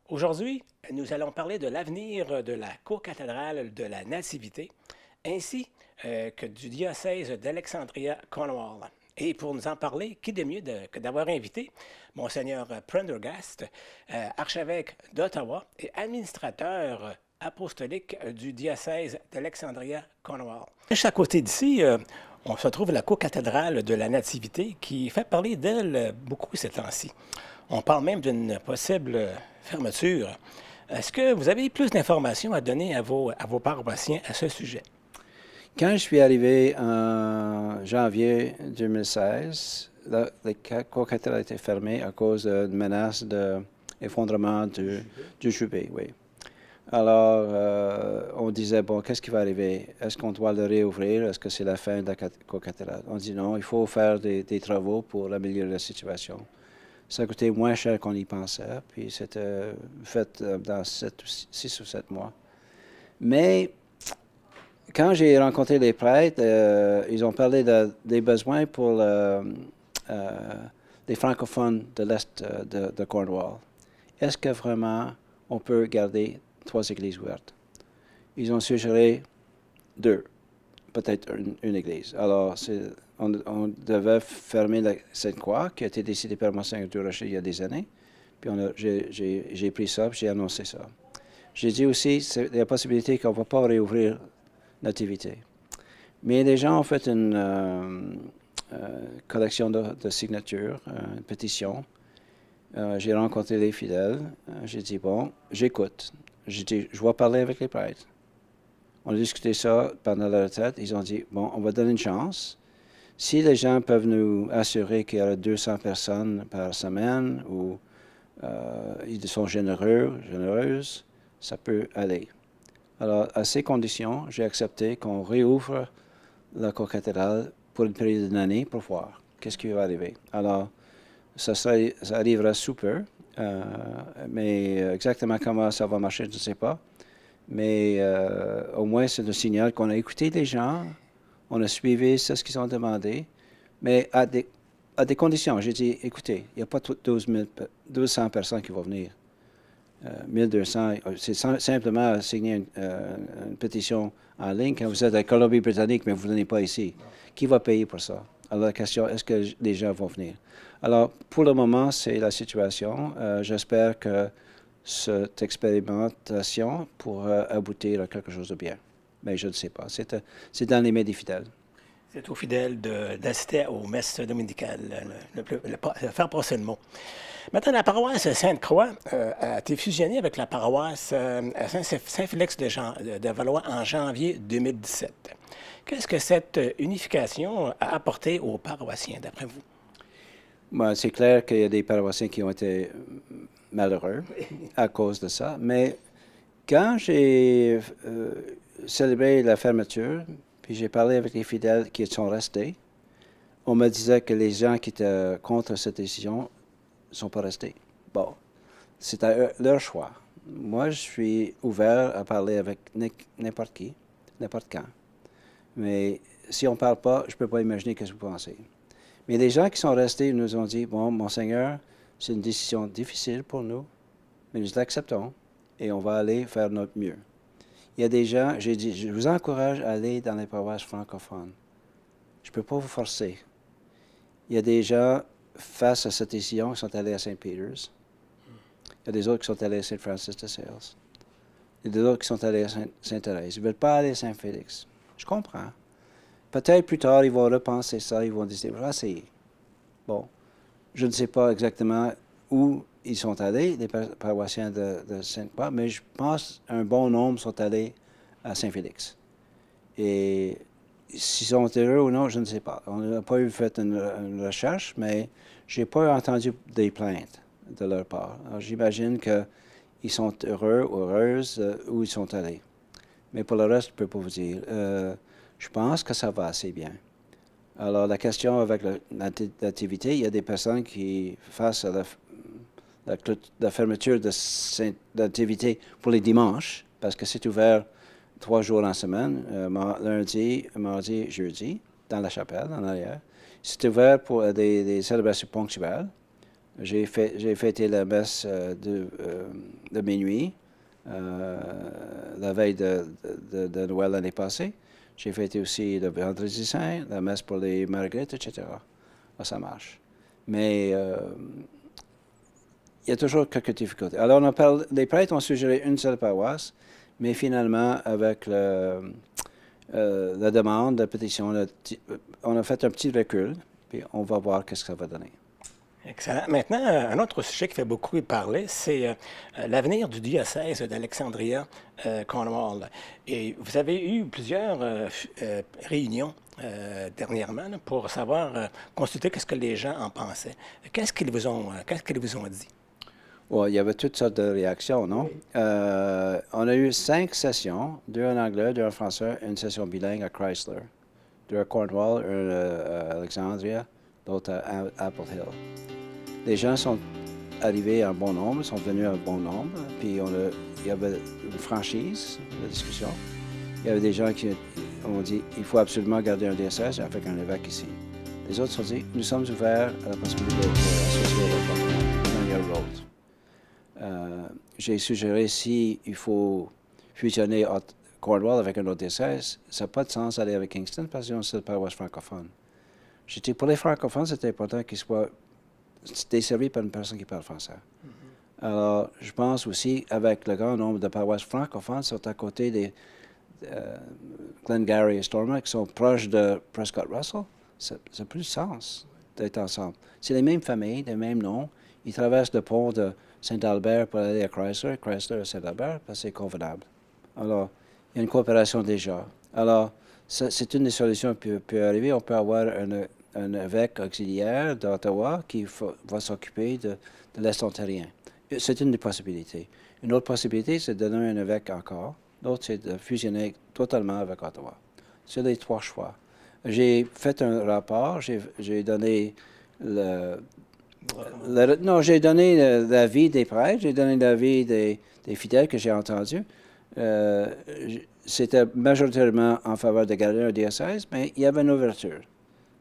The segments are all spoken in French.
Aujourd'hui, nous allons parler de l'avenir de la co-cathédrale de la Nativité, ainsi que du diocèse d'Alexandria-Cornwall. Et pour nous en parler, qui de mieux que d'avoir invité Monseigneur Prendergast, archevêque d'Ottawa et administrateur apostolique du diocèse d'Alexandria-Cornwall. Juste à côté d'ici, on se trouve la co-cathédrale de la Nativité qui fait parler d'elle beaucoup ces temps-ci. On parle même d'une possible fermeture. Est-ce que vous avez plus d'informations à donner à vos paroissiens à ce sujet? Quand je suis arrivé en janvier 2016, la cathédrale a été fermée à cause d'une menace d'effondrement du Jubé, oui. Alors, on disait, bon, qu'est-ce qui va arriver? Est-ce qu'on doit le réouvrir? Est-ce que c'est la fin de la cathédrale? On dit non, il faut faire des travaux pour améliorer la situation. Ça a coûté moins cher qu'on y pensait, puis c'était fait dans 6 ou 7 mois. Mais quand j'ai rencontré les prêtres, ils ont parlé des besoins pour les francophones de l'Est de Cornwall. Est-ce que vraiment on peut garder 3 églises ouvertes? Ils ont suggéré 2, peut-être une église. Alors, on devait fermer la Sainte-Croix, qui a été décidée par Monseigneur Durocher il y a des années. Puis j'ai pris ça, puis j'ai annoncé ça. J'ai dit aussi, il y a la possibilité qu'on ne va pas réouvrir Nativité. Mais les gens ont fait une collection de signatures, une pétition. J'ai rencontré les fidèles. J'ai dit, bon, j'écoute. J'ai dit, je vais parler avec les prêtres. On a discuté ça pendant la retraite. Ils ont dit, bon, on va donner une chance. Si les gens peuvent nous assurer qu'il y aura 200 personnes par semaine ou ils sont généreuses, ça peut aller. Alors, à ces conditions, j'ai accepté qu'on réouvre la cathédrale pour une période d'une année pour voir qu'est-ce qui va arriver. Alors, ça arrivera sous peu, mais exactement comment ça va marcher, je ne sais pas. Mais au moins, c'est le signal qu'on a écouté les gens, on a suivi ce qu'ils ont demandé, mais à des conditions. J'ai dit, écoutez, il n'y a pas 1200 personnes qui vont venir. 1200, c'est simplement signer une pétition en ligne quand vous êtes à Colombie-Britannique, mais vous ne venez pas ici. Qui va payer pour ça? Alors la question, est-ce que les gens vont venir? Alors, pour le moment, c'est la situation. J'espère que cette expérimentation pourra aboutir à quelque chose de bien. Mais je ne sais pas. C'est dans les mains des fidèles. C'est aux fidèles d'assister aux messes dominicales, de faire passer le mot. Maintenant, la paroisse Sainte-Croix a été fusionnée avec la paroisse Saint-Félix de Valois en janvier 2017. Qu'est-ce que cette unification a apporté aux paroissiens, d'après vous? Bon, c'est clair qu'il y a des paroissiens qui ont été malheureux à cause de ça, mais quand j'ai célébré la fermeture, puis j'ai parlé avec les fidèles qui sont restés, on me disait que les gens qui étaient contre cette décision ne sont pas restés. Bon, c'est leur choix. Moi, je suis ouvert à parler avec n'importe qui, n'importe quand. Mais si on ne parle pas, je ne peux pas imaginer ce que vous pensez. Mais les gens qui sont restés nous ont dit, bon, Monseigneur, c'est une décision difficile pour nous, mais nous l'acceptons et on va aller faire notre mieux. Il y a des gens, j'ai dit, je vous encourage à aller dans les paroisses francophones. Je ne peux pas vous forcer. Il y a des gens, face à cette décision, qui sont allés à Saint Peter's. Il y a des autres qui sont allés à Saint Francis de Sales. Il y a des autres qui sont allés à Sainte-Thérèse. Ils ne veulent pas aller à Saint-Félix. Je comprends. Peut-être plus tard, ils vont repenser ça, ils vont dire, on va essayer. Bon, je ne sais pas exactement où ils sont allés, les paroissiens de Sainte-Croix, mais je pense qu'un bon nombre sont allés à Saint-Félix. Et s'ils sont heureux ou non, je ne sais pas. On n'a pas fait une recherche, mais je n'ai pas entendu des plaintes de leur part. Alors j'imagine qu'ils sont heureux ou heureuses où ils sont allés. Mais pour le reste, je ne peux pas vous dire. Je pense que ça va assez bien. Alors, la question avec l'activité, il y a des personnes qui, face à la fermeture de l'activité pour les dimanches, parce que c'est ouvert 3 jours en semaine, lundi, mardi, jeudi, dans la chapelle, en arrière. C'est ouvert pour des célébrations ponctuelles. J'ai fêté la messe de minuit, la veille de Noël l'année passée. J'ai fêté aussi le Vendredi Saint, la messe pour les Marguerites, etc. Ah, ça marche. Mais il y a toujours quelques difficultés. Alors, les prêtres ont suggéré une seule paroisse, mais finalement, avec la demande, la pétition, on a fait un petit recul, puis on va voir qu'est-ce que ça va donner. Excellent. Maintenant, un autre sujet qui fait beaucoup parler, c'est l'avenir du diocèse d'Alexandria-Cornwall. Et vous avez eu plusieurs réunions dernièrement là, pour savoir, consulter ce que les gens en pensaient. Qu'est-ce qu'ils vous ont dit? Ouais, il y avait toutes sortes de réactions, non? Oui. On a eu 5 sessions, 2 en anglais, 2 en français, une session bilingue à Chrysler, 2 à Cornwall, 1 à Alexandria, l'autre à Apple Hill. Les gens sont arrivés en bon nombre, sont venus en bon nombre, puis il y avait une franchise de discussion. Il y avait des gens qui ont dit il faut absolument garder un diocèse avec un évêque ici. Les autres ont dit nous sommes ouverts à la possibilité d'être associés à l'autre d'une manière ou l'autre. J'ai suggéré s'il faut fusionner Cornwall avec un autre diocèse, ça n'a pas de sens d'aller avec Kingston parce qu'ils ont une seule paroisse francophone. J'ai dit pour les francophones, c'est important qu'ils soient desservis par une personne qui parle français. Alors, je pense aussi, avec le grand nombre de paroisses francophones, sont à côté des Glengarry et Stormont, qui sont proches de Prescott Russell, ça n'a plus de sens d'être ensemble. C'est les mêmes familles, les mêmes noms. Ils traversent le pont de Saint-Albert pour aller à Chrysler à Saint-Albert, parce que c'est convenable. Alors, il y a une coopération déjà. Alors, c'est une des solutions qui peut arriver. On peut avoir un évêque auxiliaire d'Ottawa qui va s'occuper de l'Est ontarien. C'est une des possibilités. Une autre possibilité, c'est de donner un évêque encore. L'autre, c'est de fusionner totalement avec Ottawa. C'est les 3 choix. J'ai fait un rapport, j'ai donné j'ai donné l'avis des prêtres, j'ai donné l'avis des fidèles que j'ai entendus. C'était majoritairement en faveur de garder un diocèse, mais il y avait une ouverture.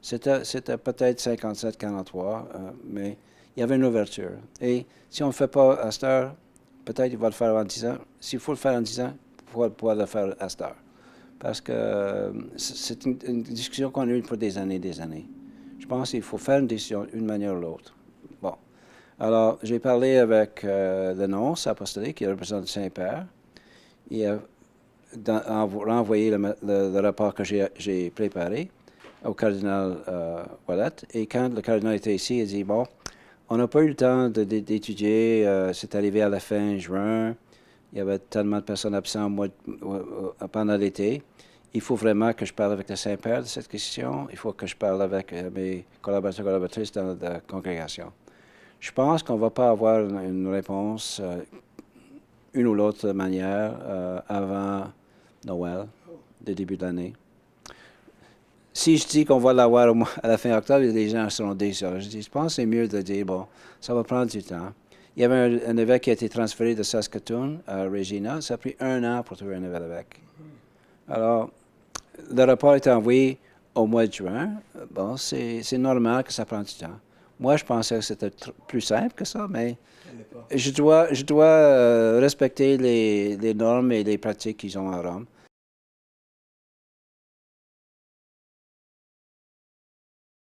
C'était peut-être 57-43, mais il y avait une ouverture. Et si on ne le fait pas à cette heure, peut-être il va le faire en 10 ans. S'il faut le faire en 10 ans, il faut pouvoir le faire à cette heure. Parce que c'est une discussion qu'on a eue pour des années et des années. Je pense qu'il faut faire une décision d'une manière ou l'autre. Bon. Alors, j'ai parlé avec le nonce apostolique qui représente le Saint-Père. Il a renvoyé le rapport que j'ai préparé au cardinal Wallet. Et quand le cardinal était ici, il a dit, bon, on n'a pas eu le temps d'étudier, c'est arrivé à la fin juin, il y avait tellement de personnes absentes pendant l'été. Il faut vraiment que je parle avec le Saint-Père de cette question. Il faut que je parle avec mes collaborateurs et collaboratrices dans la congrégation. Je pense qu'on ne va pas avoir une réponse, une ou l'autre manière, avant Noël, le début de l'année. Si je dis qu'on va l'avoir à la fin octobre, les gens seront déçus. Je pense que c'est mieux de dire, bon, ça va prendre du temps. Il y avait un évêque qui a été transféré de Saskatoon à Regina. Ça a pris 1 an pour trouver un nouvel évêque. Alors, le rapport est envoyé au mois de juin. Bon, c'est normal que ça prenne du temps. Moi, je pensais que c'était plus simple que ça, mais je dois respecter les normes et les pratiques qu'ils ont à Rome.